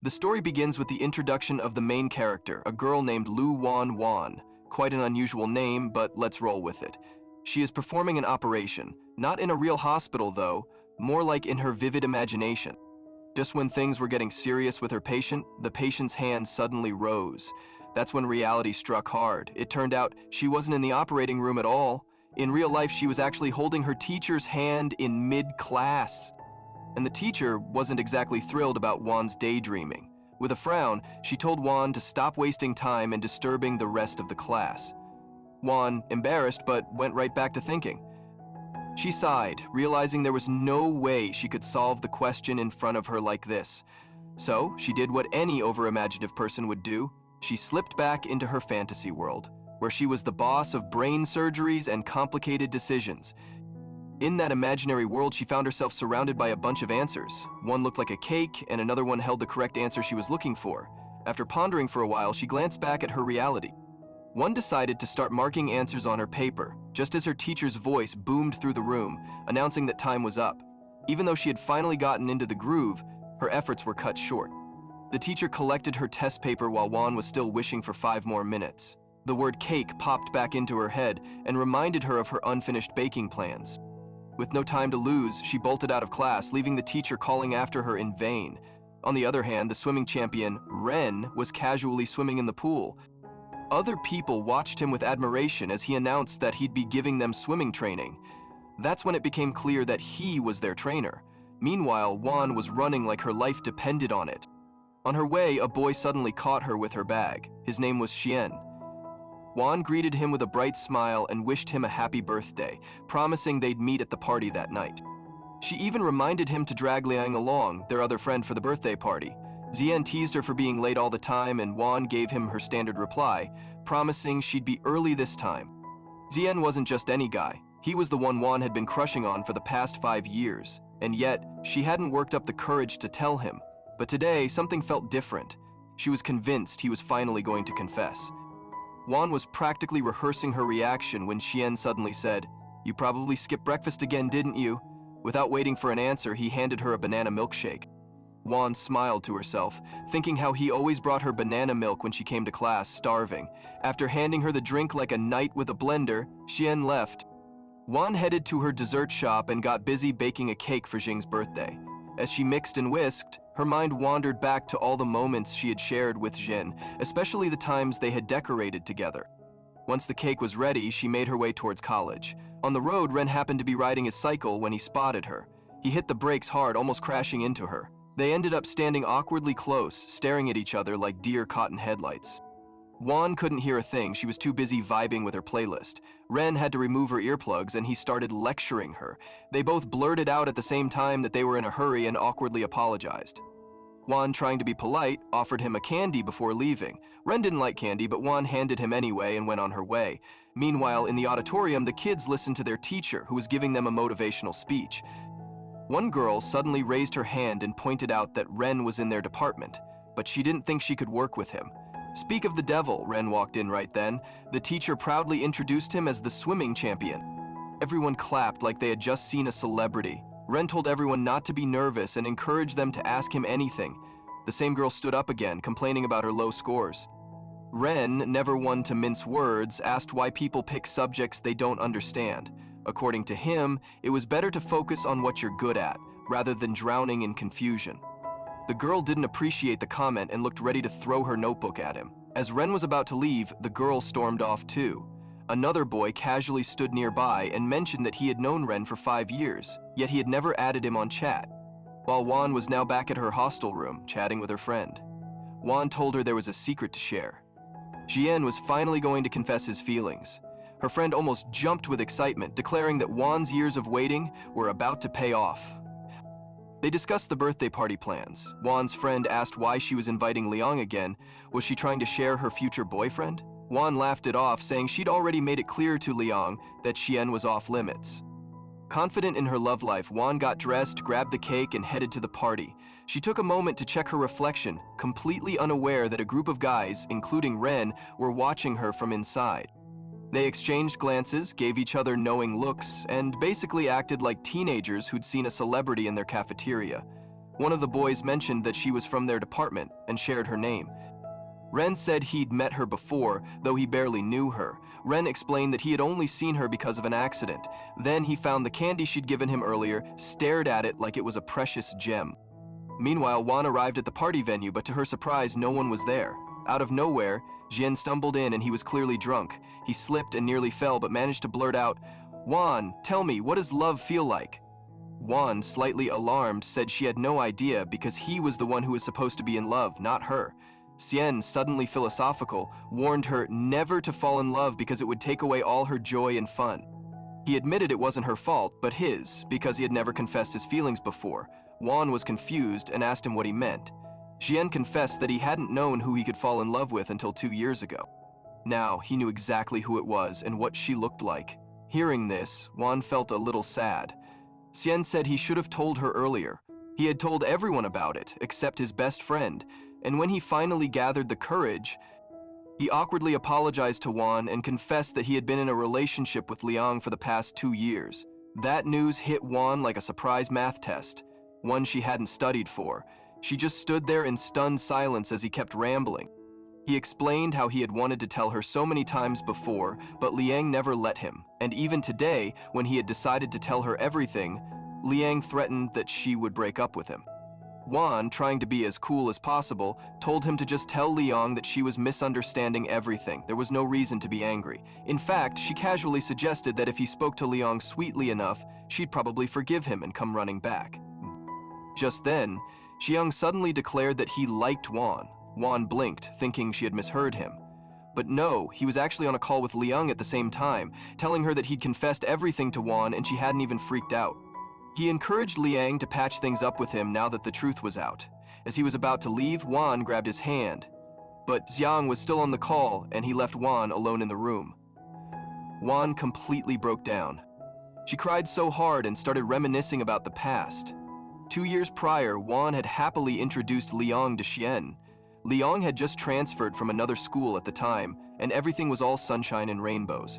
The story begins with the introduction of the main character, a girl named Lu Wan Wan. Quite an unusual name, but let's roll with it. She is performing an operation, not in a real hospital though, more like in her vivid imagination. Just when things were getting serious with her patient, the patient's hand suddenly rose. That's when reality struck hard. It turned out she wasn't in the operating room at all. In real life, she was actually holding her teacher's hand in mid-class. And the teacher wasn't exactly thrilled about Wan's daydreaming. With a frown, she told Wan to stop wasting time and disturbing the rest of the class. Wan, embarrassed, but went right back to thinking. She sighed, realizing there was no way she could solve the question in front of her like this. So she did what any overimaginative person would do. She slipped back into her fantasy world, where she was the boss of brain surgeries and complicated decisions. In that imaginary world, she found herself surrounded by a bunch of answers. One looked like a cake, and another one held the correct answer she was looking for. After pondering for a while, she glanced back at her reality. One decided to start marking answers on her paper, just as her teacher's voice boomed through the room, announcing that time was up. Even though she had finally gotten into the groove, her efforts were cut short. The teacher collected her test paper while Wan was still wishing for 5 more minutes. The word cake popped back into her head and reminded her of her unfinished baking plans. With no time to lose, she bolted out of class, leaving the teacher calling after her in vain. On the other hand, the swimming champion, Ren, was casually swimming in the pool. Other people watched him with admiration as he announced that he'd be giving them swimming training. That's when it became clear that he was their trainer. Meanwhile, Wan was running like her life depended on it. On her way, a boy suddenly caught her with her bag. His name was Xian. Wan greeted him with a bright smile and wished him a happy birthday, promising they'd meet at the party that night. She even reminded him to drag Liang along, their other friend, for the birthday party. Xian teased her for being late all the time, and Wan gave him her standard reply, promising she'd be early this time. Xian wasn't just any guy. He was the one Wan had been crushing on for the past 5 years, and yet she hadn't worked up the courage to tell him. But today, something felt different. She was convinced he was finally going to confess. Wan was practically rehearsing her reaction when Xian suddenly said, "You probably skipped breakfast again, didn't you?" Without waiting for an answer, he handed her a banana milkshake. Wan smiled to herself, thinking how he always brought her banana milk when she came to class, starving. After handing her the drink like a knight with a blender, Xian left. Wan headed to her dessert shop and got busy baking a cake for Jing's birthday. As she mixed and whisked, her mind wandered back to all the moments she had shared with Jin, especially the times they had decorated together. Once the cake was ready, she made her way towards college. On the road, Ren happened to be riding his cycle when he spotted her. He hit the brakes hard, almost crashing into her. They ended up standing awkwardly close, staring at each other like deer caught in headlights. Wan couldn't hear a thing. She was too busy vibing with her playlist. Ren had to remove her earplugs and he started lecturing her. They both blurted out at the same time that they were in a hurry and awkwardly apologized. Wan, trying to be polite, offered him a candy before leaving. Ren didn't like candy, but Wan handed him anyway and went on her way. Meanwhile, in the auditorium, the kids listened to their teacher, who was giving them a motivational speech. One girl suddenly raised her hand and pointed out that Ren was in their department, but she didn't think she could work with him. Speak of the devil, Ren walked in right then. The teacher proudly introduced him as the swimming champion. Everyone clapped like they had just seen a celebrity. Ren told everyone not to be nervous and encouraged them to ask him anything. The same girl stood up again, complaining about her low scores. Ren, never one to mince words, asked why people pick subjects they don't understand. According to him, it was better to focus on what you're good at, rather than drowning in confusion. The girl didn't appreciate the comment and looked ready to throw her notebook at him. As Ren was about to leave, the girl stormed off too. Another boy casually stood nearby and mentioned that he had known Ren for 5 years, yet he had never added him on chat. While Wan was now back at her hostel room, chatting with her friend. Wan told her there was a secret to share. Jian was finally going to confess his feelings. Her friend almost jumped with excitement, declaring that Wan's years of waiting were about to pay off. They discussed the birthday party plans. Wan's friend asked why she was inviting Liang again. Was she trying to share her future boyfriend? Wan laughed it off, saying she'd already made it clear to Liang that Xian was off limits. Confident in her love life, Wan got dressed, grabbed the cake, and headed to the party. She took a moment to check her reflection, completely unaware that a group of guys, including Ren, were watching her from inside. They exchanged glances, gave each other knowing looks, and basically acted like teenagers who'd seen a celebrity in their cafeteria. One of the boys mentioned that she was from their department and shared her name. Ren said he'd met her before, though he barely knew her. Ren explained that he had only seen her because of an accident. Then he found the candy she'd given him earlier, stared at it like it was a precious gem. Meanwhile, Juan arrived at the party venue, but to her surprise, no one was there. Out of nowhere, Jian stumbled in and he was clearly drunk. He slipped and nearly fell, but managed to blurt out, "Juan, tell me, what does love feel like?" Juan, slightly alarmed, said she had no idea because he was the one who was supposed to be in love, not her. Xian, suddenly philosophical, warned her never to fall in love because it would take away all her joy and fun. He admitted it wasn't her fault, but his, because he had never confessed his feelings before. Juan was confused and asked him what he meant. Xian confessed that he hadn't known who he could fall in love with until 2 years ago. Now, he knew exactly who it was and what she looked like. Hearing this, Juan felt a little sad. Xian said he should have told her earlier. He had told everyone about it, except his best friend, and when he finally gathered the courage, he awkwardly apologized to Juan and confessed that he had been in a relationship with Liang for the past 2 years. That news hit Juan like a surprise math test, one she hadn't studied for. She just stood there in stunned silence as he kept rambling. He explained how he had wanted to tell her so many times before, but Liang never let him, and even today, when he had decided to tell her everything, Liang threatened that she would break up with him. Juan, trying to be as cool as possible, told him to just tell Liang that she was misunderstanding everything. There was no reason to be angry. In fact, she casually suggested that if he spoke to Liang sweetly enough, she'd probably forgive him and come running back. Just then, Xiang suddenly declared that he liked Juan. Juan blinked, thinking she had misheard him. But no, he was actually on a call with Liang at the same time, telling her that he'd confessed everything to Juan and she hadn't even freaked out. He encouraged Liang to patch things up with him now that the truth was out. As he was about to leave, Juan grabbed his hand. But Xiang was still on the call and he left Juan alone in the room. Juan completely broke down. She cried so hard and started reminiscing about the past. 2 years prior, Juan had happily introduced Liang to Xian. Liang had just transferred from another school at the time, and everything was all sunshine and rainbows.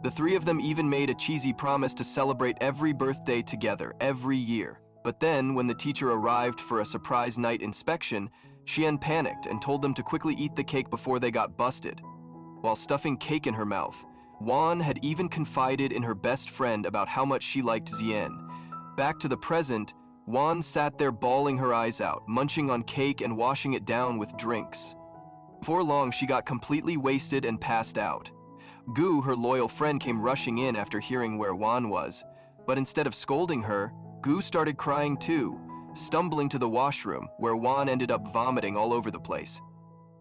The three of them even made a cheesy promise to celebrate every birthday together, every year. But then, when the teacher arrived for a surprise night inspection, Xian panicked and told them to quickly eat the cake before they got busted. While stuffing cake in her mouth, Juan had even confided in her best friend about how much she liked Xian. Back to the present, Juan sat there bawling her eyes out, munching on cake and washing it down with drinks. Before long, she got completely wasted and passed out. Gu, her loyal friend, came rushing in after hearing where Juan was. But instead of scolding her, Gu started crying too, stumbling to the washroom, where Juan ended up vomiting all over the place.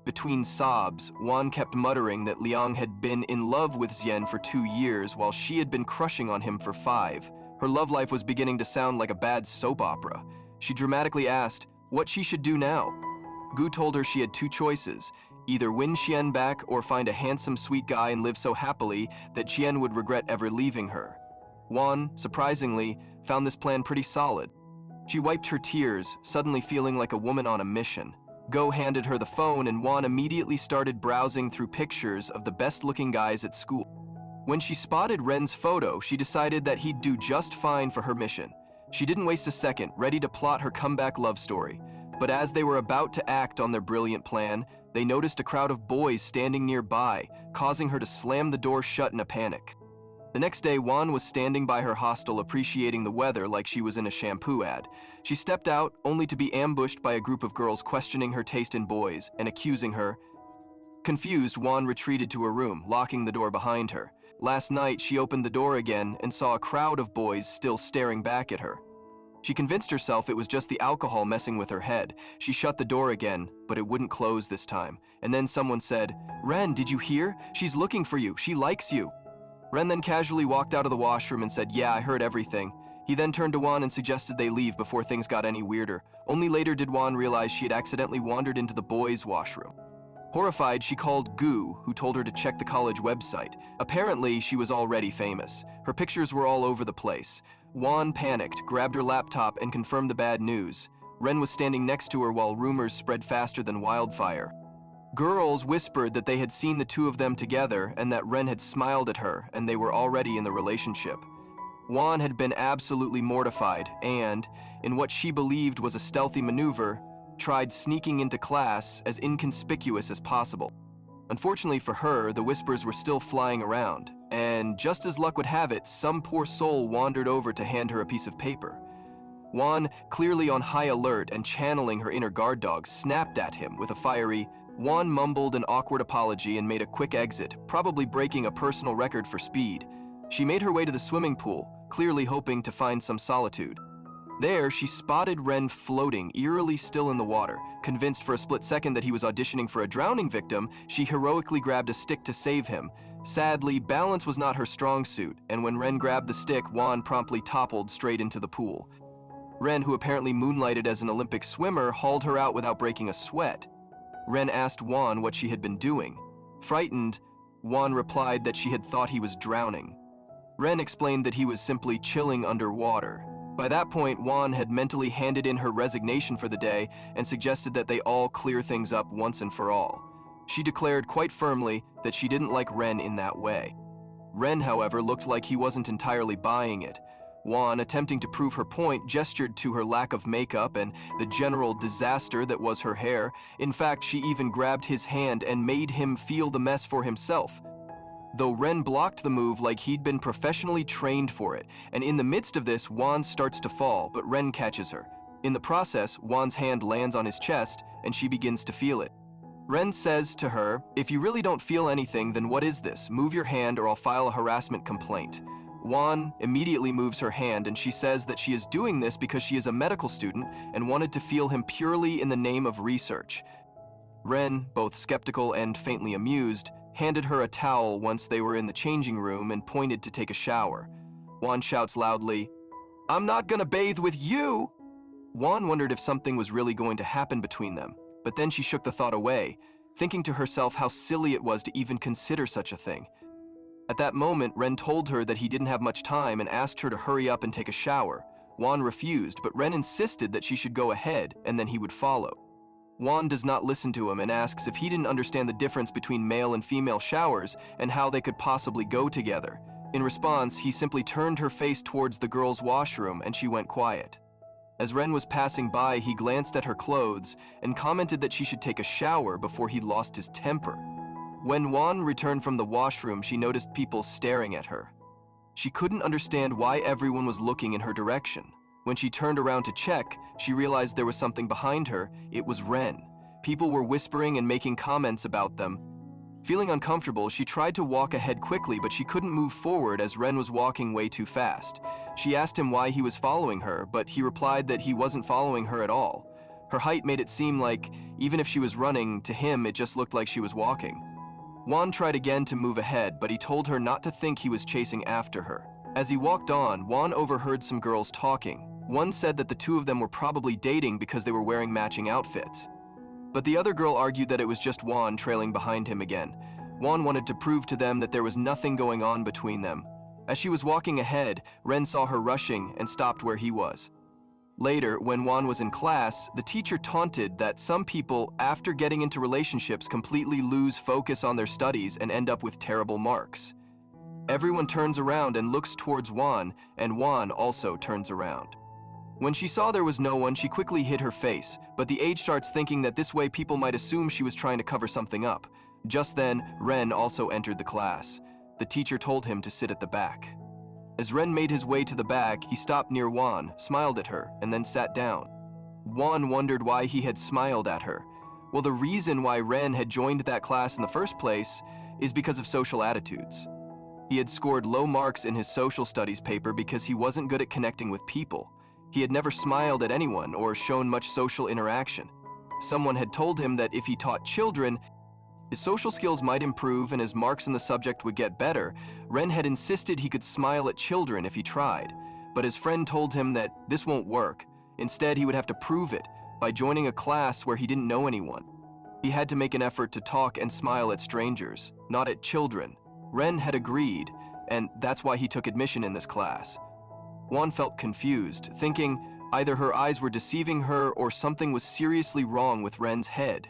Between sobs, Juan kept muttering that Liang had been in love with Xian for 2 years while she had been crushing on him for 5. Her love life was beginning to sound like a bad soap opera. She dramatically asked what she should do now. Gu told her she had 2 choices, either win Xian back or find a handsome, sweet guy and live so happily that Xian would regret ever leaving her. Juan, surprisingly, found this plan pretty solid. She wiped her tears, suddenly feeling like a woman on a mission. Go handed her the phone and Juan immediately started browsing through pictures of the best-looking guys at school. When she spotted Ren's photo, she decided that he'd do just fine for her mission. She didn't waste a second, ready to plot her comeback love story. But as they were about to act on their brilliant plan, they noticed a crowd of boys standing nearby, causing her to slam the door shut in a panic. The next day, Juan was standing by her hostel appreciating the weather like she was in a shampoo ad. She stepped out, only to be ambushed by a group of girls questioning her taste in boys and accusing her. Confused, Juan retreated to her room, locking the door behind her. Last night, she opened the door again and saw a crowd of boys still staring back at her. She convinced herself it was just the alcohol messing with her head. She shut the door again, but it wouldn't close this time. And then someone said, "Ren, did you hear? She's looking for you. She likes you." Ren then casually walked out of the washroom and said, "Yeah, I heard everything." He then turned to Juan and suggested they leave before things got any weirder. Only later did Juan realize she had accidentally wandered into the boys' washroom. Horrified, she called Gu, who told her to check the college website. Apparently, she was already famous. Her pictures were all over the place. Juan panicked, grabbed her laptop, and confirmed the bad news. Ren was standing next to her while rumors spread faster than wildfire. Girls whispered that they had seen the 2 of them together and that Ren had smiled at her and they were already in the relationship. Juan had been absolutely mortified and, in what she believed was a stealthy maneuver, tried sneaking into class as inconspicuous as possible. Unfortunately for her, the whispers were still flying around, and just as luck would have it, some poor soul wandered over to hand her a piece of paper. Juan, clearly on high alert and channeling her inner guard dog, snapped at him with a fiery. Juan mumbled an awkward apology and made a quick exit, probably breaking a personal record for speed. She made her way to the swimming pool, clearly hoping to find some solitude. There, she spotted Ren floating, eerily still in the water. Convinced for a split second that he was auditioning for a drowning victim, she heroically grabbed a stick to save him. Sadly, balance was not her strong suit, and when Ren grabbed the stick, Juan promptly toppled straight into the pool. Ren, who apparently moonlighted as an Olympic swimmer, hauled her out without breaking a sweat. Ren asked Juan what she had been doing. Frightened, Juan replied that she had thought he was drowning. Ren explained that he was simply chilling underwater. By that point, Juan had mentally handed in her resignation for the day and suggested that they all clear things up once and for all. She declared quite firmly that she didn't like Ren in that way. Ren, however, looked like he wasn't entirely buying it. Juan, attempting to prove her point, gestured to her lack of makeup and the general disaster that was her hair. In fact, she even grabbed his hand and made him feel the mess for himself. Though Ren blocked the move like he'd been professionally trained for it, and in the midst of this, Juan starts to fall, but Ren catches her. In the process, Juan's hand lands on his chest, and she begins to feel it. Ren says to her, "If you really don't feel anything, then what is this? Move your hand or I'll file a harassment complaint." Juan immediately moves her hand, and she says that she is doing this because she is a medical student and wanted to feel him purely in the name of research. Ren, both skeptical and faintly amused, handed her a towel once they were in the changing room and pointed to take a shower. Juan shouts loudly, "I'm not gonna bathe with you!" Juan wondered if something was really going to happen between them, but then she shook the thought away, thinking to herself how silly it was to even consider such a thing. At that moment, Ren told her that he didn't have much time and asked her to hurry up and take a shower. Juan refused, but Ren insisted that she should go ahead and then he would follow. Juan does not listen to him and asks if he didn't understand the difference between male and female showers and how they could possibly go together. In response, he simply turned her face towards the girls' washroom and she went quiet. As Ren was passing by, he glanced at her clothes and commented that she should take a shower before he lost his temper. When Juan returned from the washroom, she noticed people staring at her. She couldn't understand why everyone was looking in her direction. When she turned around to check, she realized there was something behind her. It was Ren. People were whispering and making comments about them. Feeling uncomfortable, she tried to walk ahead quickly, but she couldn't move forward as Ren was walking way too fast. She asked him why he was following her, but he replied that he wasn't following her at all. Her height made it seem like, even if she was running, to him it just looked like she was walking. Juan tried again to move ahead, but he told her not to think he was chasing after her. As he walked on, Juan overheard some girls talking. One said that the two of them were probably dating because they were wearing matching outfits. But the other girl argued that it was just Juan trailing behind him again. Juan wanted to prove to them that there was nothing going on between them. As she was walking ahead, Ren saw her rushing and stopped where he was. Later, when Juan was in class, the teacher taunted that some people, after getting into relationships, completely lose focus on their studies and end up with terrible marks. Everyone turns around and looks towards Juan, and Juan also turns around. When she saw there was no one, she quickly hid her face, but the aide starts thinking that this way people might assume she was trying to cover something up. Just then, Ren also entered the class. The teacher told him to sit at the back. As Ren made his way to the back, he stopped near Juan, smiled at her, and then sat down. Juan wondered why he had smiled at her. Well, the reason why Ren had joined that class in the first place is because of social attitudes. He had scored low marks in his social studies paper because he wasn't good at connecting with people. He had never smiled at anyone or shown much social interaction. Someone had told him that if he taught children, his social skills might improve and his marks in the subject would get better. Ren had insisted he could smile at children if he tried, but his friend told him that this won't work. Instead, he would have to prove it by joining a class where he didn't know anyone. He had to make an effort to talk and smile at strangers, not at children. Ren had agreed, and that's why he took admission in this class. Juan felt confused, thinking either her eyes were deceiving her or something was seriously wrong with Ren's head.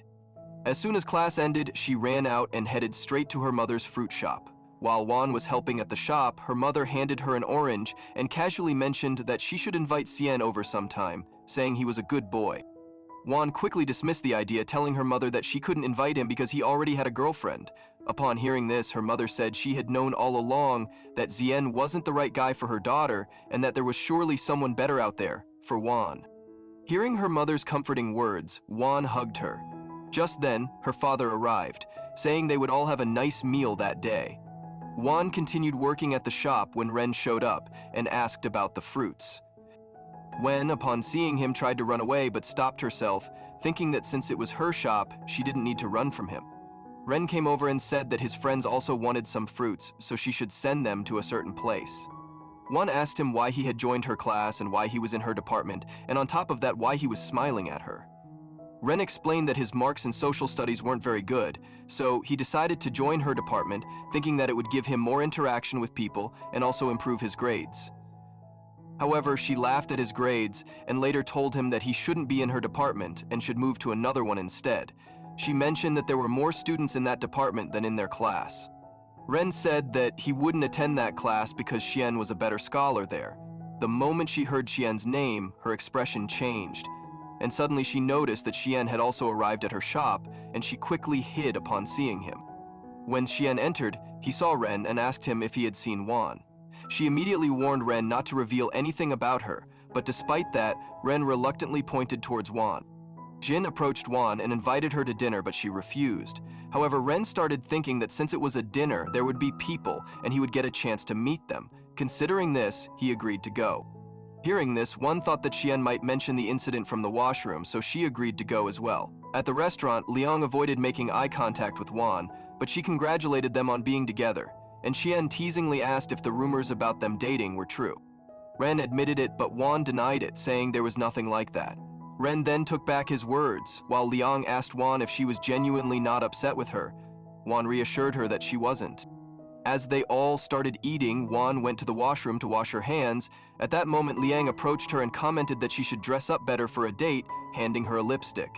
As soon as class ended, she ran out and headed straight to her mother's fruit shop. While Juan was helping at the shop, her mother handed her an orange and casually mentioned that she should invite Cien over sometime, saying he was a good boy. Juan quickly dismissed the idea, telling her mother that she couldn't invite him because he already had a girlfriend. Upon hearing this, her mother said she had known all along that Cien wasn't the right guy for her daughter and that there was surely someone better out there for Juan. Hearing her mother's comforting words, Juan hugged her. Just then, her father arrived, saying they would all have a nice meal that day. Juan continued working at the shop when Ren showed up and asked about the fruits. Wen, upon seeing him, tried to run away but stopped herself, thinking that since it was her shop, she didn't need to run from him. Ren came over and said that his friends also wanted some fruits, so she should send them to a certain place. Wen asked him why he had joined her class and why he was in her department, and on top of that, why he was smiling at her. Ren explained that his marks in social studies weren't very good, so he decided to join her department, thinking that it would give him more interaction with people and also improve his grades. However, she laughed at his grades and later told him that he shouldn't be in her department and should move to another one instead. She mentioned that there were more students in that department than in their class. Ren said that he wouldn't attend that class because Xian was a better scholar there. The moment she heard Xian's name, her expression changed, and suddenly she noticed that Xian had also arrived at her shop, and she quickly hid upon seeing him. When Xian entered, he saw Ren and asked him if he had seen Juan. She immediately warned Ren not to reveal anything about her, but despite that, Ren reluctantly pointed towards Juan. Jin approached Juan and invited her to dinner, but she refused. However, Ren started thinking that since it was a dinner, there would be people and he would get a chance to meet them. Considering this, he agreed to go. Hearing this, Juan thought that Xian might mention the incident from the washroom, so she agreed to go as well. At the restaurant, Liang avoided making eye contact with Juan, but she congratulated them on being together, and Xian teasingly asked if the rumors about them dating were true. Ren admitted it, but Juan denied it, saying there was nothing like that. Ren then took back his words, while Liang asked Juan if she was genuinely not upset with her. Juan reassured her that she wasn't. As they all started eating, Juan went to the washroom to wash her hands. At that moment, Liang approached her and commented that she should dress up better for a date, handing her a lipstick.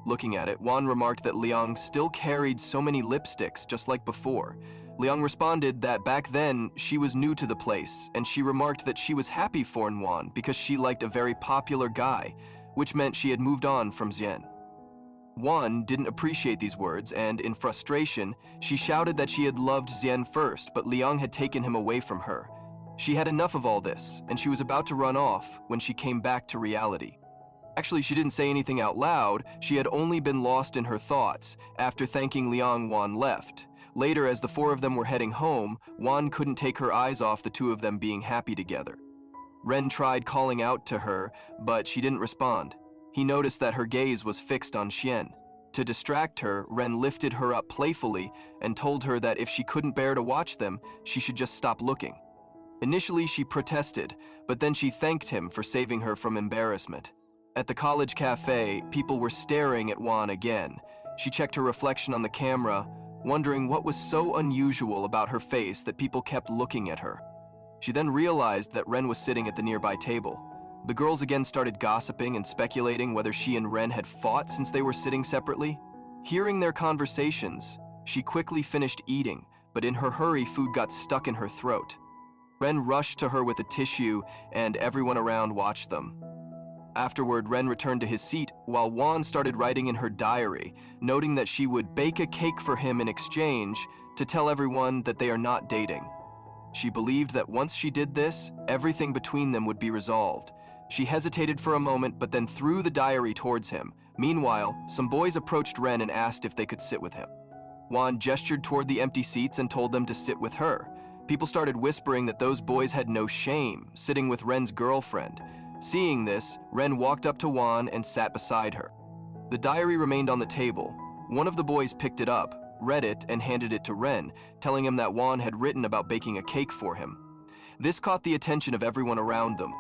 Looking at it, Juan remarked that Liang still carried so many lipsticks, just like before. Liang responded that back then, she was new to the place, and she remarked that she was happy for Juan because she liked a very popular guy, which meant she had moved on from Xian. Juan didn't appreciate these words, and in frustration, she shouted that she had loved Xian first, but Liang had taken him away from her. She had enough of all this, and she was about to run off when she came back to reality. Actually, she didn't say anything out loud, she had only been lost in her thoughts. After thanking Liang, Juan left. Later, as the four of them were heading home, Juan couldn't take her eyes off the two of them being happy together. Ren tried calling out to her, but she didn't respond. He noticed that her gaze was fixed on Xian. To distract her, Ren lifted her up playfully and told her that if she couldn't bear to watch them, she should just stop looking. Initially, she protested, but then she thanked him for saving her from embarrassment. At the college cafe, people were staring at Juan again. She checked her reflection on the camera, wondering what was so unusual about her face that people kept looking at her. She then realized that Ren was sitting at the nearby table. The girls again started gossiping and speculating whether she and Ren had fought since they were sitting separately. Hearing their conversations, she quickly finished eating, but in her hurry, food got stuck in her throat. Ren rushed to her with a tissue, and everyone around watched them. Afterward, Ren returned to his seat while Juan started writing in her diary, noting that she would bake a cake for him in exchange to tell everyone that they are not dating. She believed that once she did this, everything between them would be resolved. She hesitated for a moment, but then threw the diary towards him. Meanwhile, some boys approached Ren and asked if they could sit with him. Juan gestured toward the empty seats and told them to sit with her. People started whispering that those boys had no shame, sitting with Ren's girlfriend. Seeing this, Ren walked up to Juan and sat beside her. The diary remained on the table. One of the boys picked it up, read it, and handed it to Ren, telling him that Juan had written about baking a cake for him. This caught the attention of everyone around them.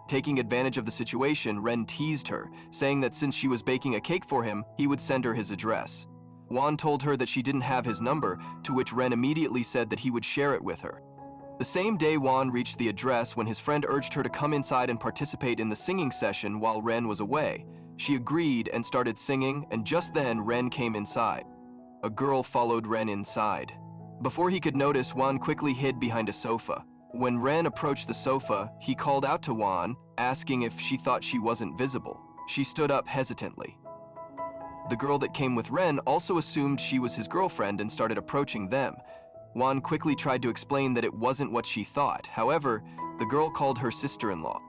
Taking advantage of the situation, Ren teased her, saying that since she was baking a cake for him, he would send her his address. Juan told her that she didn't have his number, to which Ren immediately said that he would share it with her. The same day Juan reached the address when his friend urged her to come inside and participate in the singing session while Ren was away. She agreed and started singing, and just then Ren came inside. A girl followed Ren inside. Before he could notice, Juan quickly hid behind a sofa. When Ren approached the sofa, he called out to Juan, asking if she thought she wasn't visible. She stood up hesitantly. The girl that came with Ren also assumed she was his girlfriend and started approaching them. Juan quickly tried to explain that it wasn't what she thought. However, the girl called her sister-in-law.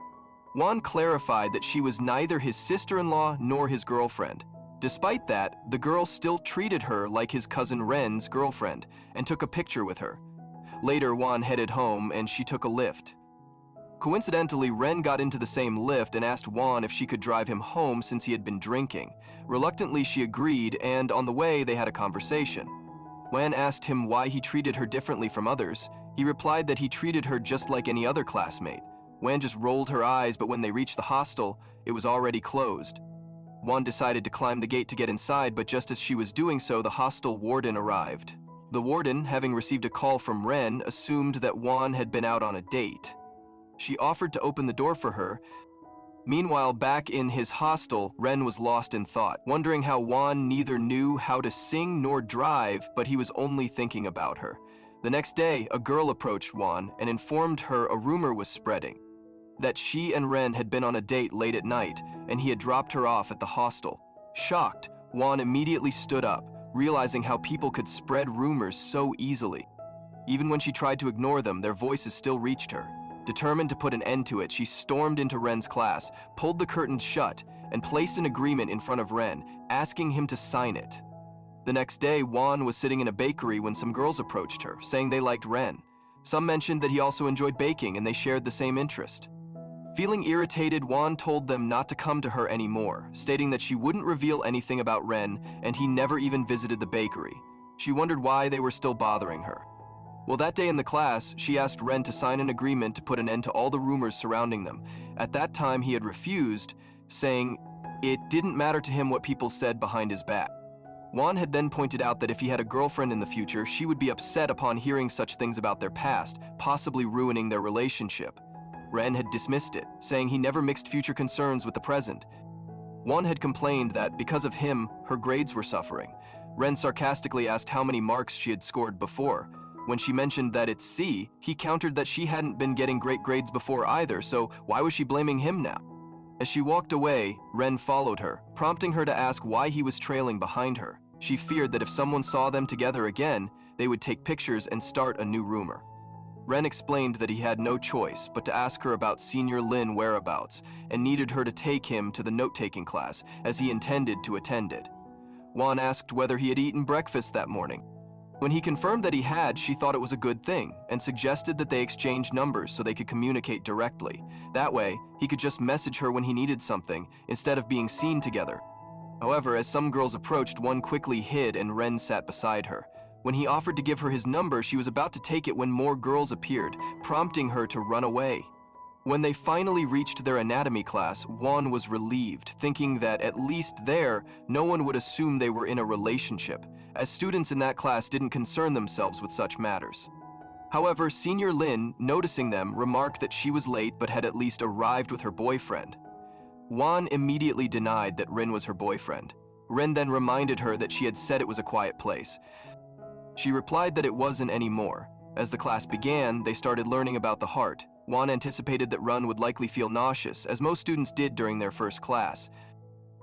Juan clarified that she was neither his sister-in-law nor his girlfriend. Despite that, the girl still treated her like his cousin Ren's girlfriend and took a picture with her. Later, Juan headed home and she took a lift. Coincidentally, Ren got into the same lift and asked Juan if she could drive him home since he had been drinking. Reluctantly, she agreed, and on the way, they had a conversation. Juan asked him why he treated her differently from others. He replied that he treated her just like any other classmate. Juan just rolled her eyes, but when they reached the hostel, it was already closed. Juan decided to climb the gate to get inside, but just as she was doing so, the hostel warden arrived. The warden, having received a call from Ren, assumed that Juan had been out on a date. She offered to open the door for her. Meanwhile, back in his hostel, Ren was lost in thought, wondering how Juan neither knew how to sing nor drive, but he was only thinking about her. The next day, a girl approached Juan and informed her a rumor was spreading, that she and Ren had been on a date late at night, and he had dropped her off at the hostel. Shocked, Juan immediately stood up, realizing how people could spread rumors so easily. Even when she tried to ignore them, their voices still reached her. Determined to put an end to it, she stormed into Ren's class, pulled the curtains shut, and placed an agreement in front of Ren, asking him to sign it. The next day, Juan was sitting in a bakery when some girls approached her, saying they liked Ren. Some mentioned that he also enjoyed baking and they shared the same interest. Feeling irritated, Juan told them not to come to her anymore, stating that she wouldn't reveal anything about Ren and he never even visited the bakery. She wondered why they were still bothering her. Well, that day in the class, she asked Ren to sign an agreement to put an end to all the rumors surrounding them. At that time, he had refused, saying it didn't matter to him what people said behind his back. Juan had then pointed out that if he had a girlfriend in the future, she would be upset upon hearing such things about their past, possibly ruining their relationship. Ren had dismissed it, saying he never mixed future concerns with the present. Juan had complained that because of him, her grades were suffering. Ren sarcastically asked how many marks she had scored before. When she mentioned that it's C, he countered that she hadn't been getting great grades before either, so why was she blaming him now? As she walked away, Ren followed her, prompting her to ask why he was trailing behind her. She feared that if someone saw them together again, they would take pictures and start a new rumor. Ren explained that he had no choice but to ask her about Senior Lin whereabouts and needed her to take him to the note-taking class, as he intended to attend it. Juan asked whether he had eaten breakfast that morning. When he confirmed that he had, she thought it was a good thing and suggested that they exchange numbers so they could communicate directly. That way, he could just message her when he needed something instead of being seen together. However, as some girls approached, one quickly hid and Ren sat beside her. When he offered to give her his number, she was about to take it when more girls appeared, prompting her to run away. When they finally reached their anatomy class, Juan was relieved, thinking that at least there, no one would assume they were in a relationship, as students in that class didn't concern themselves with such matters. However, Senior Lin, noticing them, remarked that she was late but had at least arrived with her boyfriend. Juan immediately denied that Rin was her boyfriend. Rin then reminded her that she had said it was a quiet place. She replied that it wasn't anymore. As the class began, they started learning about the heart. Juan anticipated that Ren would likely feel nauseous, as most students did during their first class.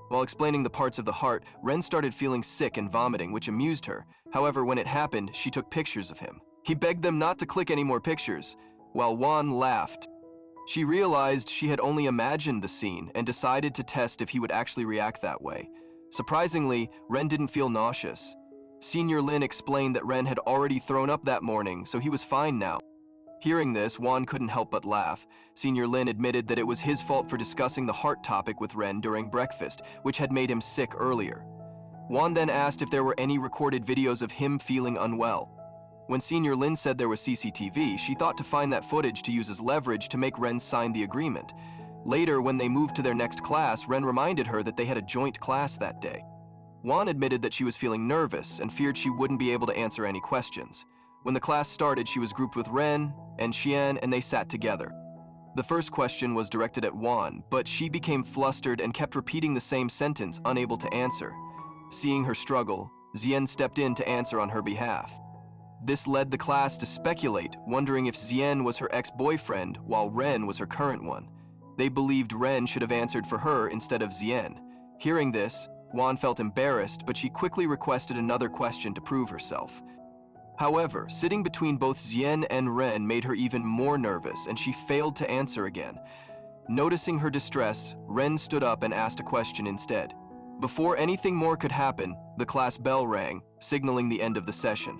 While explaining the parts of the heart, Ren started feeling sick and vomiting, which amused her. However, when it happened, she took pictures of him. He begged them not to click any more pictures, while Juan laughed. She realized she had only imagined the scene and decided to test if he would actually react that way. Surprisingly, Ren didn't feel nauseous. Senior Lin explained that Ren had already thrown up that morning, so he was fine now. Hearing this, Juan couldn't help but laugh. Senior Lin admitted that it was his fault for discussing the heart topic with Ren during breakfast, which had made him sick earlier. Juan then asked if there were any recorded videos of him feeling unwell. When Senior Lin said there was CCTV, she thought to find that footage to use as leverage to make Ren sign the agreement. Later, when they moved to their next class, Ren reminded her that they had a joint class that day. Juan admitted that she was feeling nervous and feared she wouldn't be able to answer any questions. When the class started, she was grouped with Ren and Xian, and they sat together. The first question was directed at Juan, but she became flustered and kept repeating the same sentence, unable to answer. Seeing her struggle, Xian stepped in to answer on her behalf. This led the class to speculate, wondering if Xian was her ex-boyfriend while Ren was her current one. They believed Ren should have answered for her instead of Xian. Hearing this, Wan felt embarrassed, but she quickly requested another question to prove herself. However, sitting between both Xian and Ren made her even more nervous, and she failed to answer again. Noticing her distress, Ren stood up and asked a question instead. Before anything more could happen, the class bell rang, signaling the end of the session.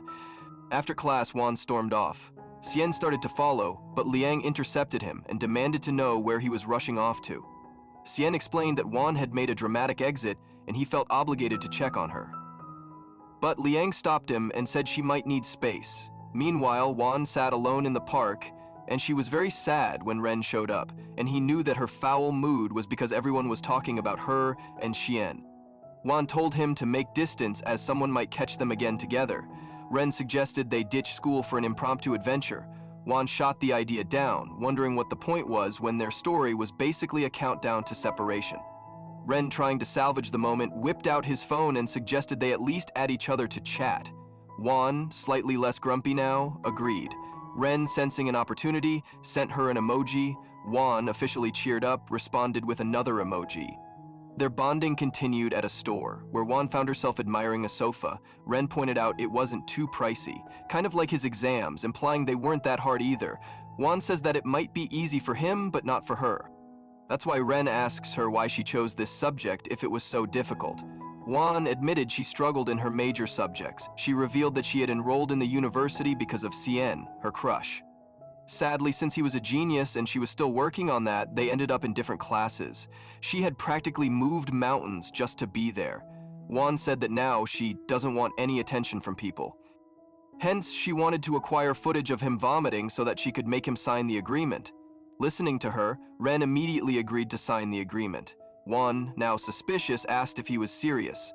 After class, Wan stormed off. Xian started to follow, but Liang intercepted him and demanded to know where he was rushing off to. Xian explained that Wan had made a dramatic exit and he felt obligated to check on her. But Liang stopped him and said she might need space. Meanwhile, Wan sat alone in the park, and she was very sad when Ren showed up, and he knew that her foul mood was because everyone was talking about her and Xian. Wan told him to make distance as someone might catch them again together. Ren suggested they ditch school for an impromptu adventure. Wan shot the idea down, wondering what the point was when their story was basically a countdown to separation. Ren, trying to salvage the moment, whipped out his phone and suggested they at least add each other to chat. Wan, slightly less grumpy now, agreed. Ren, sensing an opportunity, sent her an emoji. Wan, officially cheered up, responded with another emoji. Their bonding continued at a store, where Wan found herself admiring a sofa. Ren pointed out it wasn't too pricey, kind of like his exams, implying they weren't that hard either. Wan says that it might be easy for him, but not for her. That's why Ren asks her why she chose this subject if it was so difficult. Wan admitted she struggled in her major subjects. She revealed that she had enrolled in the university because of Xian, her crush. Sadly, since he was a genius and she was still working on that, they ended up in different classes. She had practically moved mountains just to be there. Wan said that now she doesn't want any attention from people. Hence, she wanted to acquire footage of him vomiting so that she could make him sign the agreement. Listening to her, Ren immediately agreed to sign the agreement. Wan, now suspicious, asked if he was serious.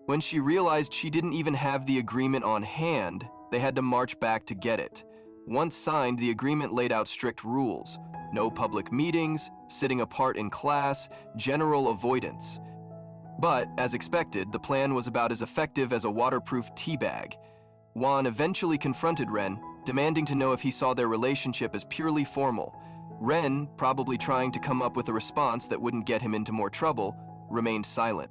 When she realized she didn't even have the agreement on hand, they had to march back to get it. Once signed, the agreement laid out strict rules. No public meetings, sitting apart in class, general avoidance. But, as expected, the plan was about as effective as a waterproof tea bag. Wan eventually confronted Ren, demanding to know if he saw their relationship as purely formal. Ren, probably trying to come up with a response that wouldn't get him into more trouble, remained silent,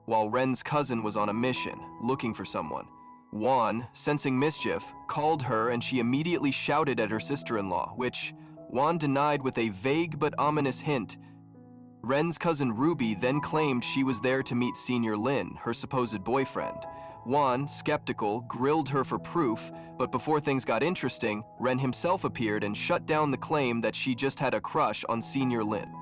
while Ren's cousin was on a mission, looking for someone. Wan, sensing mischief, called her and she immediately shouted at her sister-in-law, which Wan denied with a vague but ominous hint. Ren's cousin Ruby then claimed she was there to meet Senior Lin, her supposed boyfriend. Wan, skeptical, grilled her for proof, but before things got interesting, Ren himself appeared and shut down the claim that she just had a crush on Senior Lin.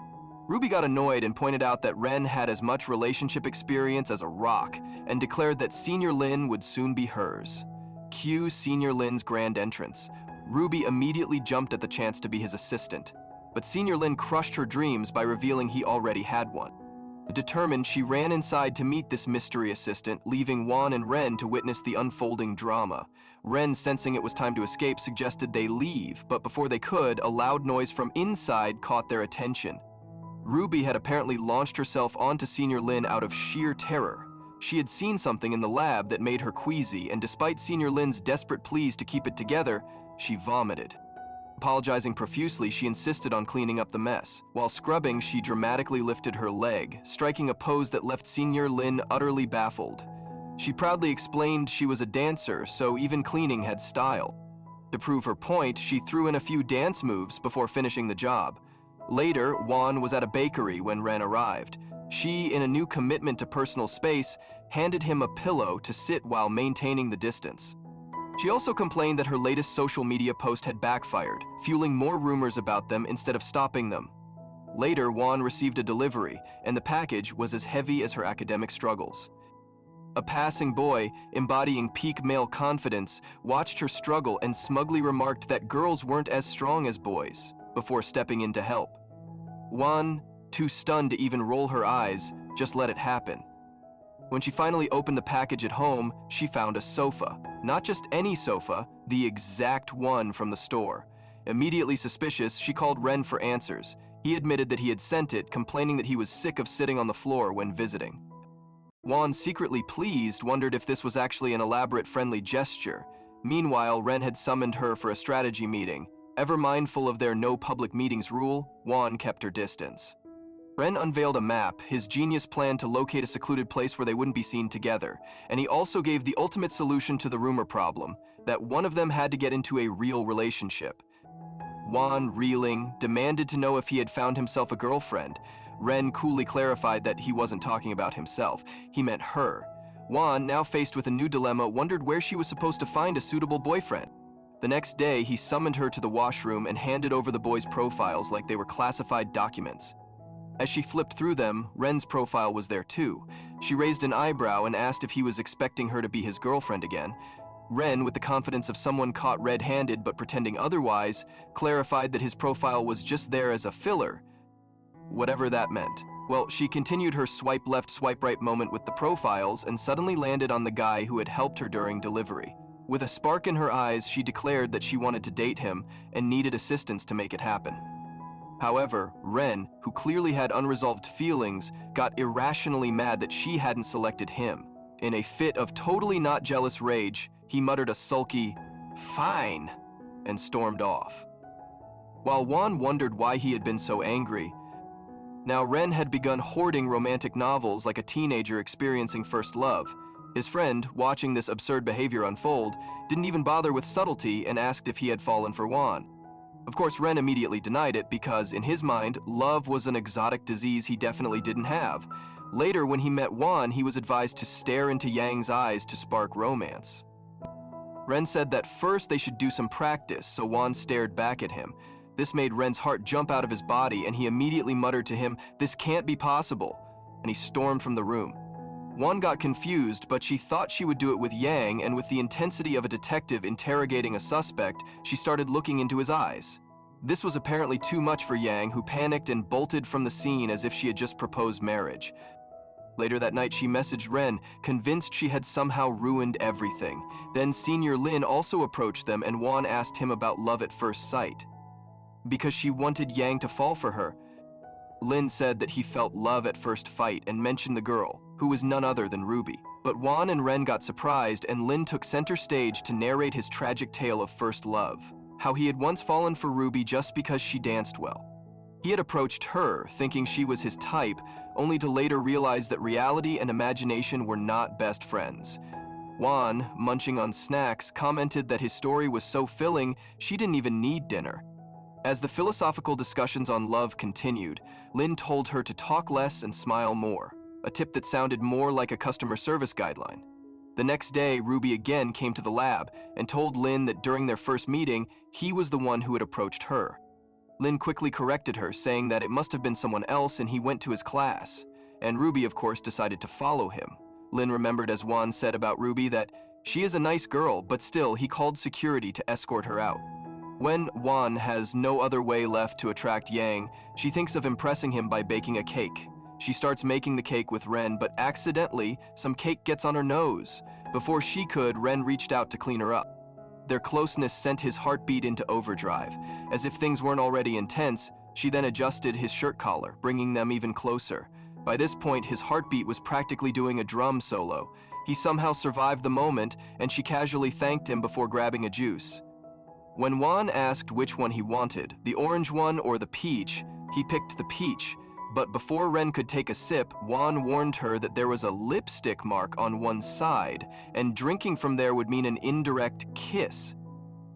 Ruby got annoyed and pointed out that Ren had as much relationship experience as a rock and declared that Senior Lin would soon be hers. Cue Senior Lin's grand entrance. Ruby immediately jumped at the chance to be his assistant, but Senior Lin crushed her dreams by revealing he already had one. Determined, she ran inside to meet this mystery assistant, leaving Wan and Ren to witness the unfolding drama. Ren, sensing it was time to escape, suggested they leave, but before they could, a loud noise from inside caught their attention. Ruby had apparently launched herself onto Senior Lin out of sheer terror. She had seen something in the lab that made her queasy, and despite Senior Lin's desperate pleas to keep it together, she vomited. Apologizing profusely, she insisted on cleaning up the mess. While scrubbing, she dramatically lifted her leg, striking a pose that left Senior Lin utterly baffled. She proudly explained she was a dancer, so even cleaning had style. To prove her point, she threw in a few dance moves before finishing the job. Later, Wan was at a bakery when Ren arrived. She, in a new commitment to personal space, handed him a pillow to sit while maintaining the distance. She also complained that her latest social media post had backfired, fueling more rumors about them instead of stopping them. Later, Wan received a delivery, and the package was as heavy as her academic struggles. A passing boy, embodying peak male confidence, watched her struggle and smugly remarked that girls weren't as strong as boys, before stepping in to help. Wan, too stunned to even roll her eyes, just let it happen. When she finally opened the package at home, she found a sofa. Not just any sofa, the exact one from the store. Immediately suspicious, she called Ren for answers. He admitted that he had sent it, complaining that he was sick of sitting on the floor when visiting. Wan, secretly pleased, wondered if this was actually an elaborate friendly gesture. Meanwhile, Ren had summoned her for a strategy meeting. Ever mindful of their no public meetings rule, Juan kept her distance. Ren unveiled a map, his genius plan to locate a secluded place where they wouldn't be seen together, and he also gave the ultimate solution to the rumor problem, that one of them had to get into a real relationship. Juan, reeling, demanded to know if he had found himself a girlfriend. Ren coolly clarified that he wasn't talking about himself, he meant her. Juan, now faced with a new dilemma, wondered where she was supposed to find a suitable boyfriend. The next day, he summoned her to the washroom and handed over the boys' profiles like they were classified documents. As she flipped through them, Ren's profile was there too. She raised an eyebrow and asked if he was expecting her to be his girlfriend again. Ren, with the confidence of someone caught red-handed but pretending otherwise, clarified that his profile was just there as a filler, whatever that meant. Well, she continued her swipe left, swipe right moment with the profiles and suddenly landed on the guy who had helped her during delivery. With a spark in her eyes, she declared that she wanted to date him and needed assistance to make it happen. However, Ren, who clearly had unresolved feelings, got irrationally mad that she hadn't selected him. In a fit of totally not jealous rage, he muttered a sulky, "Fine," and stormed off. While Juan wondered why he had been so angry, now Ren had begun hoarding romantic novels like a teenager experiencing first love. His friend, watching this absurd behavior unfold, didn't even bother with subtlety and asked if he had fallen for Juan. Of course, Ren immediately denied it because, in his mind, love was an exotic disease he definitely didn't have. Later, when he met Juan, he was advised to stare into Yang's eyes to spark romance. Ren said that first they should do some practice, so Juan stared back at him. This made Ren's heart jump out of his body, and he immediately muttered to him, "This can't be possible," and he stormed from the room. Juan got confused, but she thought she would do it with Yang, and with the intensity of a detective interrogating a suspect, she started looking into his eyes. This was apparently too much for Yang, who panicked and bolted from the scene as if she had just proposed marriage. Later that night, she messaged Ren, convinced she had somehow ruined everything. Then Senior Lin also approached them, and Juan asked him about love at first sight, because she wanted Yang to fall for her. Lin said that he felt love at first fight and mentioned the girl, who was none other than Ruby. But Juan and Ren got surprised, and Lin took center stage to narrate his tragic tale of first love, how he had once fallen for Ruby just because she danced well. He had approached her, thinking she was his type, only to later realize that reality and imagination were not best friends. Juan, munching on snacks, commented that his story was so filling she didn't even need dinner. As the philosophical discussions on love continued, Lin told her to talk less and smile more, a tip that sounded more like a customer service guideline. The next day, Ruby again came to the lab and told Lin that during their first meeting, he was the one who had approached her. Lin quickly corrected her, saying that it must have been someone else and he went to his class, and Ruby, of course, decided to follow him. Lin remembered, as Juan said about Ruby, that she is a nice girl, but still, he called security to escort her out. When Juan has no other way left to attract Yang, she thinks of impressing him by baking a cake. She starts making the cake with Ren, but accidentally, some cake gets on her nose. Before she could, Ren reached out to clean her up. Their closeness sent his heartbeat into overdrive. As if things weren't already intense, she then adjusted his shirt collar, bringing them even closer. By this point, his heartbeat was practically doing a drum solo. He somehow survived the moment, and she casually thanked him before grabbing a juice. When Juan asked which one he wanted, the orange one or the peach, he picked the peach. But before Ren could take a sip, Juan warned her that there was a lipstick mark on one side, and drinking from there would mean an indirect kiss.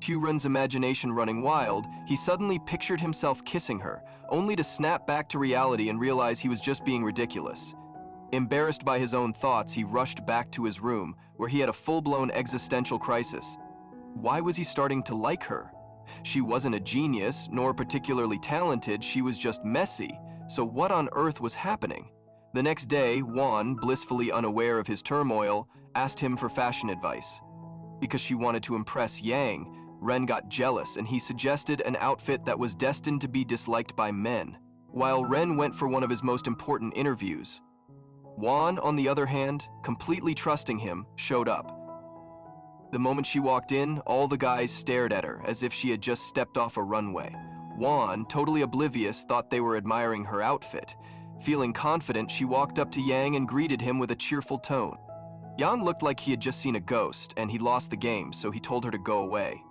Cue Ren's imagination running wild, he suddenly pictured himself kissing her, only to snap back to reality and realize he was just being ridiculous. Embarrassed by his own thoughts, he rushed back to his room, where he had a full-blown existential crisis. Why was he starting to like her? She wasn't a genius, nor particularly talented, she was just messy. So what on earth was happening? The next day, Juan, blissfully unaware of his turmoil, asked him for fashion advice. Because she wanted to impress Yang, Ren got jealous and he suggested an outfit that was destined to be disliked by men, while Ren went for one of his most important interviews. Juan, on the other hand, completely trusting him, showed up. The moment she walked in, all the guys stared at her as if she had just stepped off a runway. Juan, totally oblivious, thought they were admiring her outfit. Feeling confident, she walked up to Yang and greeted him with a cheerful tone. Yang looked like he had just seen a ghost and he lost the game, so he told her to go away.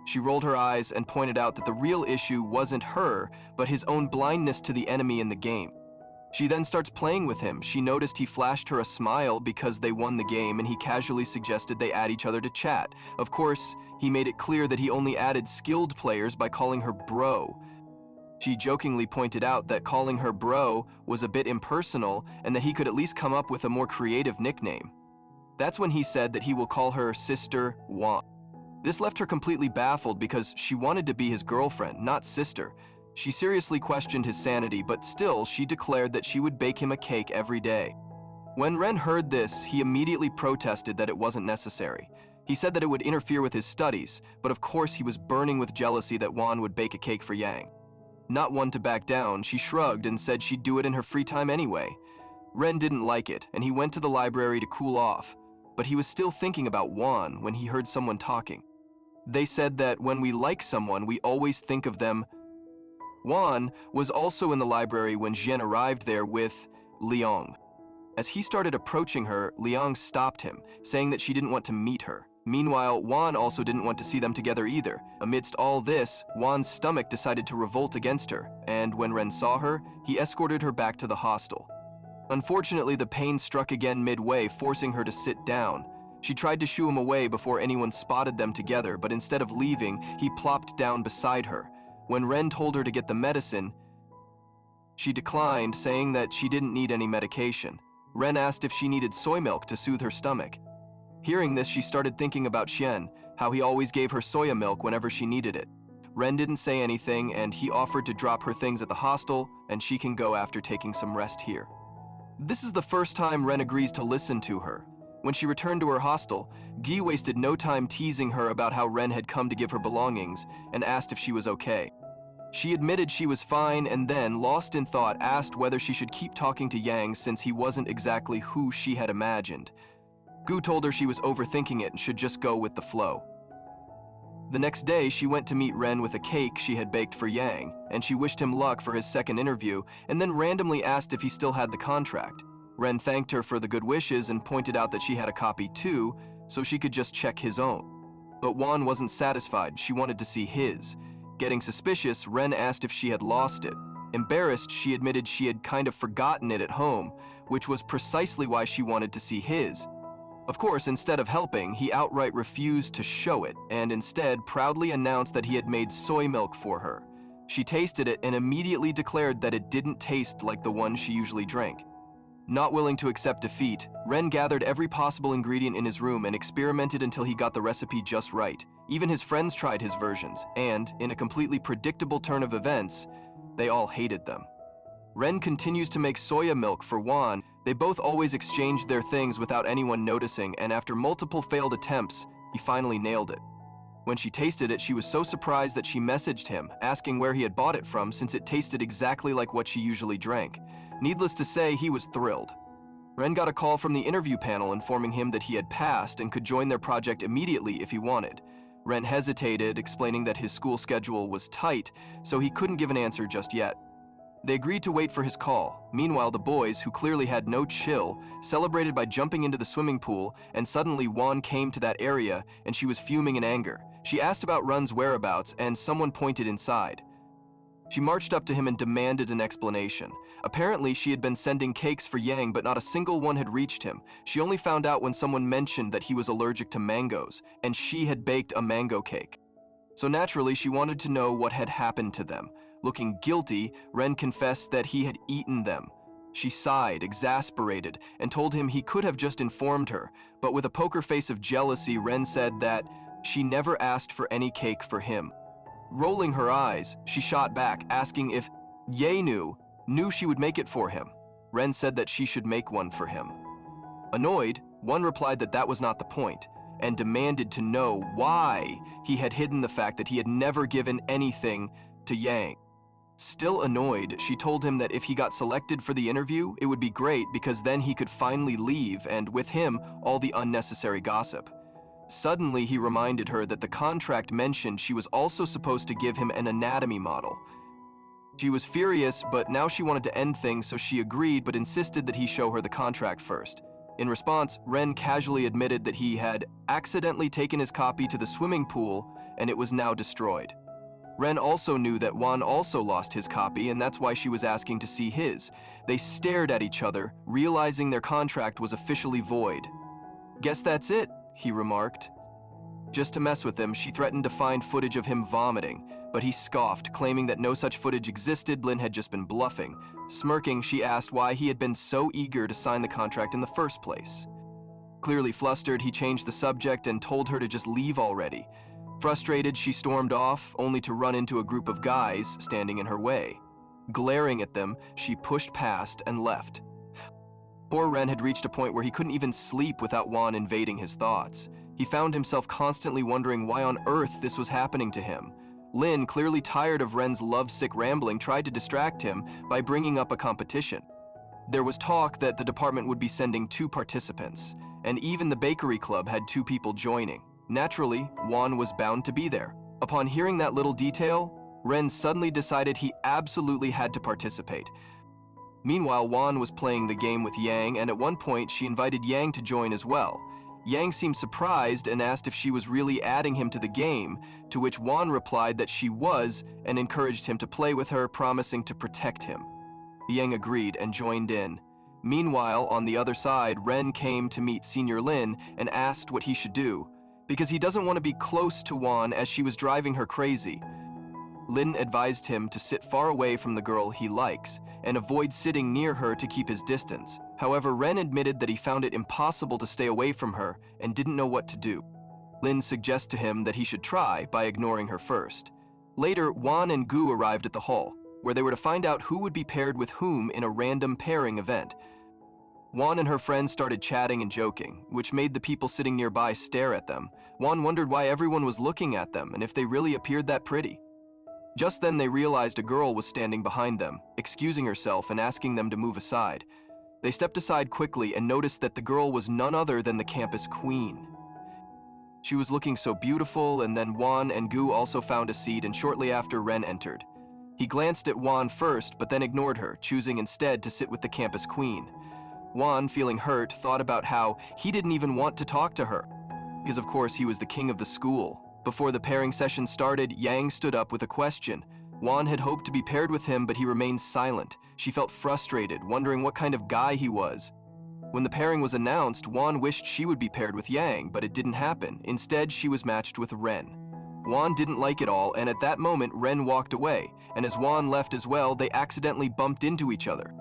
She rolled her eyes and pointed out that the real issue wasn't her, but his own blindness to the enemy in the game. She then starts playing with him. She noticed he flashed her a smile because they won the game, and he casually suggested they add each other to chat. Of course, he made it clear that he only added skilled players by calling her bro. She jokingly pointed out that calling her bro was a bit impersonal and that he could at least come up with a more creative nickname. That's when he said that he will call her Sister Wan. This left her completely baffled because she wanted to be his girlfriend, not sister. She seriously questioned his sanity, but still she declared that she would bake him a cake every day. When Ren heard this, he immediately protested that it wasn't necessary. He said that it would interfere with his studies, but of course he was burning with jealousy that Wan would bake a cake for Yang. Not one to back down, she shrugged and said she'd do it in her free time anyway. Ren didn't like it, and he went to the library to cool off, but he was still thinking about Wan when he heard someone talking. They said that when we like someone, we always think of them. Wan was also in the library when Jian arrived there with Liang. As he started approaching her, Liang stopped him, saying that she didn't want to meet her. Meanwhile, Wan also didn't want to see them together either. Amidst all this, Wan's stomach decided to revolt against her, and when Ren saw her, he escorted her back to the hostel. Unfortunately, the pain struck again midway, forcing her to sit down. She tried to shoo him away before anyone spotted them together, but instead of leaving, he plopped down beside her. When Ren told her to get the medicine, she declined, saying that she didn't need any medication. Ren asked if she needed soy milk to soothe her stomach. Hearing this, she started thinking about Xian, how he always gave her soya milk whenever she needed it. Ren didn't say anything, and he offered to drop her things at the hostel, and she can go after taking some rest here. This is the first time Ren agrees to listen to her. When she returned to her hostel, Guy wasted no time teasing her about how Ren had come to give her belongings and asked if she was okay. She admitted she was fine and then, lost in thought, asked whether she should keep talking to Yang since he wasn't exactly who she had imagined. Gu told her she was overthinking it and should just go with the flow. The next day, she went to meet Ren with a cake she had baked for Yang, and she wished him luck for his second interview and then randomly asked if he still had the contract. Ren thanked her for the good wishes and pointed out that she had a copy too, so she could just check his own. But Wan wasn't satisfied. She wanted to see his. Getting suspicious, Ren asked if she had lost it. Embarrassed, she admitted she had kind of forgotten it at home, which was precisely why she wanted to see his. Of course, instead of helping, he outright refused to show it, and instead proudly announced that he had made soy milk for her. She tasted it and immediately declared that it didn't taste like the one she usually drank. Not willing to accept defeat, Ren gathered every possible ingredient in his room and experimented until he got the recipe just right. Even his friends tried his versions, and, in a completely predictable turn of events, they all hated them. Ren continues to make soya milk for Wan. They both always exchanged their things without anyone noticing, and after multiple failed attempts, he finally nailed it. When she tasted it, she was so surprised that she messaged him, asking where he had bought it from since it tasted exactly like what she usually drank. Needless to say, he was thrilled. Ren got a call from the interview panel informing him that he had passed and could join their project immediately if he wanted. Ren hesitated, explaining that his school schedule was tight, so he couldn't give an answer just yet. They agreed to wait for his call. Meanwhile, the boys, who clearly had no chill, celebrated by jumping into the swimming pool, and suddenly Wan came to that area, and she was fuming in anger. She asked about Ren's whereabouts, and someone pointed inside. She marched up to him and demanded an explanation. Apparently, she had been sending cakes for Yang, but not a single one had reached him. She only found out when someone mentioned that he was allergic to mangoes, and she had baked a mango cake. So naturally, she wanted to know what had happened to them. Looking guilty, Ren confessed that he had eaten them. She sighed, exasperated, and told him he could have just informed her, but with a poker face of jealousy, Ren said that she never asked for any cake for him. Rolling her eyes, she shot back, asking if Ye knew she would make it for him. Ren said that she should make one for him. Annoyed, Wan replied that that was not the point, and demanded to know why he had hidden the fact that he had never given anything to Yang. Still annoyed, she told him that if he got selected for the interview, it would be great because then he could finally leave, and with him, all the unnecessary gossip. Suddenly, he reminded her that the contract mentioned she was also supposed to give him an anatomy model. She was furious, but now she wanted to end things, so she agreed but insisted that he show her the contract first. In response, Ren casually admitted that he had accidentally taken his copy to the swimming pool and it was now destroyed. Ren also knew that Juan also lost his copy, and that's why she was asking to see his. They stared at each other, realizing their contract was officially void. "Guess that's it," he remarked. Just to mess with him, she threatened to find footage of him vomiting, but he scoffed, claiming that no such footage existed. Lin had just been bluffing. Smirking, she asked why he had been so eager to sign the contract in the first place. Clearly flustered, he changed the subject and told her to just leave already. Frustrated, she stormed off, only to run into a group of guys standing in her way. Glaring at them, she pushed past and left. Poor Ren had reached a point where he couldn't even sleep without Juan invading his thoughts. He found himself constantly wondering why on earth this was happening to him. Lin, clearly tired of Ren's lovesick rambling, tried to distract him by bringing up a competition. There was talk that the department would be sending 2 participants, and even the bakery club had 2 people joining. Naturally, Juan was bound to be there. Upon hearing that little detail, Ren suddenly decided he absolutely had to participate. Meanwhile, Juan was playing the game with Yang, and at one point she invited Yang to join as well. Yang seemed surprised and asked if she was really adding him to the game, to which Juan replied that she was and encouraged him to play with her, promising to protect him. Yang agreed and joined in. Meanwhile, on the other side, Ren came to meet Senior Lin and asked what he should do, because he doesn't want to be close to Juan as she was driving her crazy. Lin advised him to sit far away from the girl he likes and avoid sitting near her to keep his distance. However, Ren admitted that he found it impossible to stay away from her and didn't know what to do. Lin suggests to him that he should try by ignoring her first. Later, Juan and Gu arrived at the hall, where they were to find out who would be paired with whom in a random pairing event. Juan and her friends started chatting and joking, which made the people sitting nearby stare at them. Juan wondered why everyone was looking at them and if they really appeared that pretty. Just then they realized a girl was standing behind them, excusing herself and asking them to move aside. They stepped aside quickly and noticed that the girl was none other than the campus queen. She was looking so beautiful, and then Juan and Gu also found a seat, and shortly after Ren entered. He glanced at Juan first, but then ignored her, choosing instead to sit with the campus queen. Juan, feeling hurt, thought about how he didn't even want to talk to her, because of course he was the king of the school. Before the pairing session started, Yang stood up with a question. Juan had hoped to be paired with him, but he remained silent. She felt frustrated, wondering what kind of guy he was. When the pairing was announced, Juan wished she would be paired with Yang, but it didn't happen. Instead, she was matched with Ren. Juan didn't like it all, and at that moment, Ren walked away, and as Juan left as well, they accidentally bumped into each other.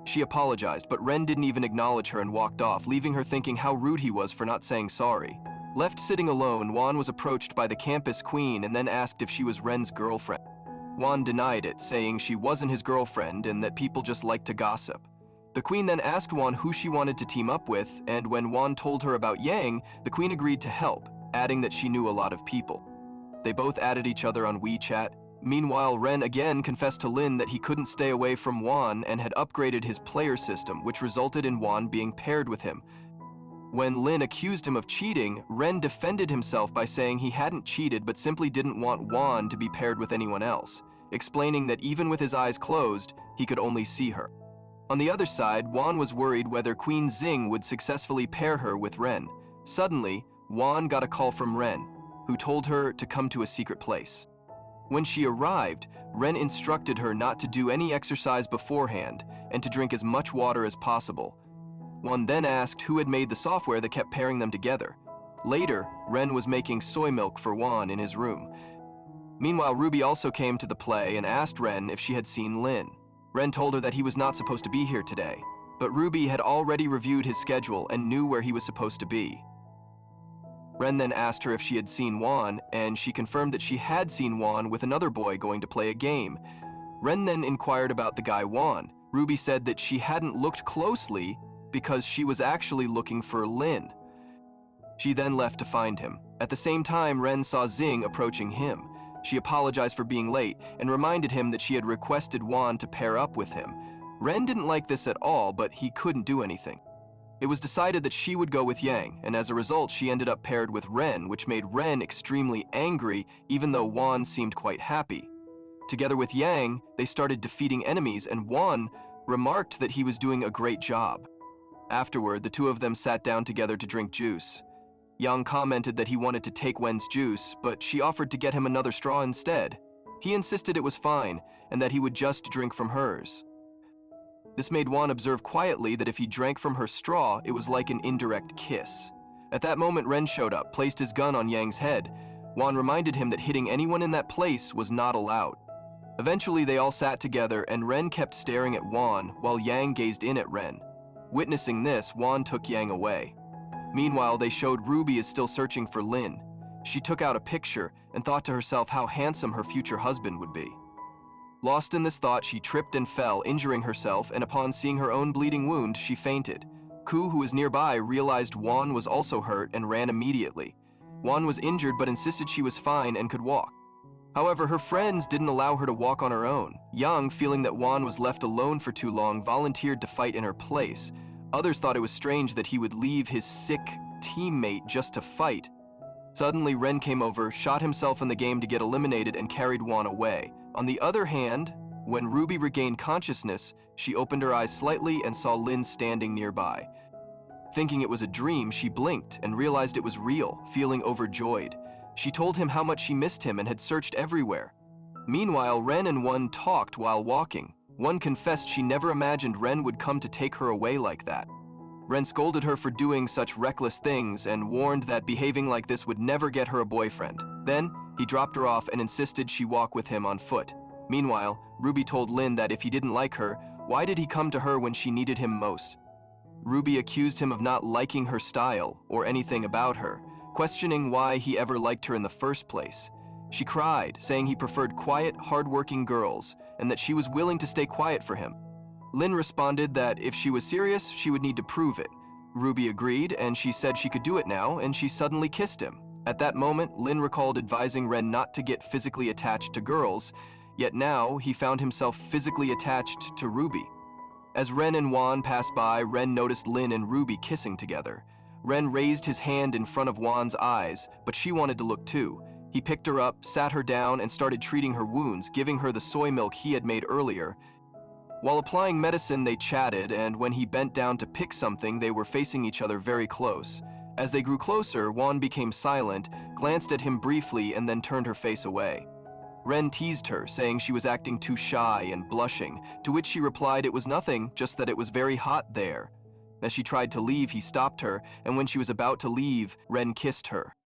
She apologized, but Ren didn't even acknowledge her and walked off, leaving her thinking how rude he was for not saying sorry. Left sitting alone, Juan was approached by the campus queen and then asked if she was Ren's girlfriend. Juan denied it, saying she wasn't his girlfriend and that people just liked to gossip. The queen then asked Juan who she wanted to team up with, and when Juan told her about Yang, the queen agreed to help, adding that she knew a lot of people. They both added each other on WeChat. Meanwhile, Ren again confessed to Lin that he couldn't stay away from Juan and had upgraded his player system, which resulted in Juan being paired with him. When Lin accused him of cheating, Ren defended himself by saying he hadn't cheated but simply didn't want Juan to be paired with anyone else, explaining that even with his eyes closed, he could only see her. On the other side, Juan was worried whether Queen Xing would successfully pair her with Ren. Suddenly, Juan got a call from Ren, who told her to come to a secret place. When she arrived, Ren instructed her not to do any exercise beforehand and to drink as much water as possible. Juan then asked who had made the software that kept pairing them together. Later, Ren was making soy milk for Juan in his room. Meanwhile, Ruby also came to the play and asked Ren if she had seen Lin. Ren told her that he was not supposed to be here today, but Ruby had already reviewed his schedule and knew where he was supposed to be. Ren then asked her if she had seen Juan, and she confirmed that she had seen Juan with another boy going to play a game. Ren then inquired about the guy Juan. Ruby said that she hadn't looked closely because she was actually looking for Lin. She then left to find him. At the same time, Ren saw Xing approaching him. She apologized for being late and reminded him that she had requested Juan to pair up with him. Ren didn't like this at all, but he couldn't do anything. It was decided that she would go with Yang, and as a result, she ended up paired with Ren, which made Ren extremely angry, even though Juan seemed quite happy. Together with Yang, they started defeating enemies, and Juan remarked that he was doing a great job. Afterward, the two of them sat down together to drink juice. Yang commented that he wanted to take Wen's juice, but she offered to get him another straw instead. He insisted it was fine, and that he would just drink from hers. This made Wan observe quietly that if he drank from her straw, it was like an indirect kiss. At that moment, Ren showed up, placed his gun on Yang's head. Wan reminded him that hitting anyone in that place was not allowed. Eventually, they all sat together, and Ren kept staring at Wan while Yang gazed in at Ren. Witnessing this, Wan took Yang away. Meanwhile, they showed Ruby is still searching for Lin. She took out a picture and thought to herself how handsome her future husband would be. Lost in this thought, she tripped and fell, injuring herself, and upon seeing her own bleeding wound, she fainted. Ku, who was nearby, realized Wan was also hurt and ran immediately. Wan was injured but insisted she was fine and could walk. However, her friends didn't allow her to walk on her own. Yang, feeling that Wan was left alone for too long, volunteered to fight in her place. Others thought it was strange that he would leave his sick teammate just to fight. Suddenly, Ren came over, shot himself in the game to get eliminated, and carried Wan away. On the other hand, when Ruby regained consciousness, she opened her eyes slightly and saw Lin standing nearby. Thinking it was a dream, she blinked and realized it was real, feeling overjoyed. She told him how much she missed him and had searched everywhere. Meanwhile, Ren and Wan talked while walking. Wan confessed she never imagined Ren would come to take her away like that. Ren scolded her for doing such reckless things and warned that behaving like this would never get her a boyfriend. Then, he dropped her off and insisted she walk with him on foot. Meanwhile, Ruby told Lin that if he didn't like her, why did he come to her when she needed him most? Ruby accused him of not liking her style or anything about her, questioning why he ever liked her in the first place. She cried, saying he preferred quiet, hard-working girls and that she was willing to stay quiet for him. Lin responded that if she was serious, she would need to prove it. Ruby agreed, and she said she could do it now, and she suddenly kissed him. At that moment, Lin recalled advising Ren not to get physically attached to girls, yet now he found himself physically attached to Ruby. As Ren and Wan passed by, Ren noticed Lin and Ruby kissing together. Ren raised his hand in front of Wan's eyes, but she wanted to look too. He picked her up, sat her down, and started treating her wounds, giving her the soy milk he had made earlier. While applying medicine, they chatted, and when he bent down to pick something, they were facing each other very close. As they grew closer, Wan became silent, glanced at him briefly, and then turned her face away. Ren teased her, saying she was acting too shy and blushing, to which she replied it was nothing, just that it was very hot there. As she tried to leave, he stopped her, and when she was about to leave, Ren kissed her.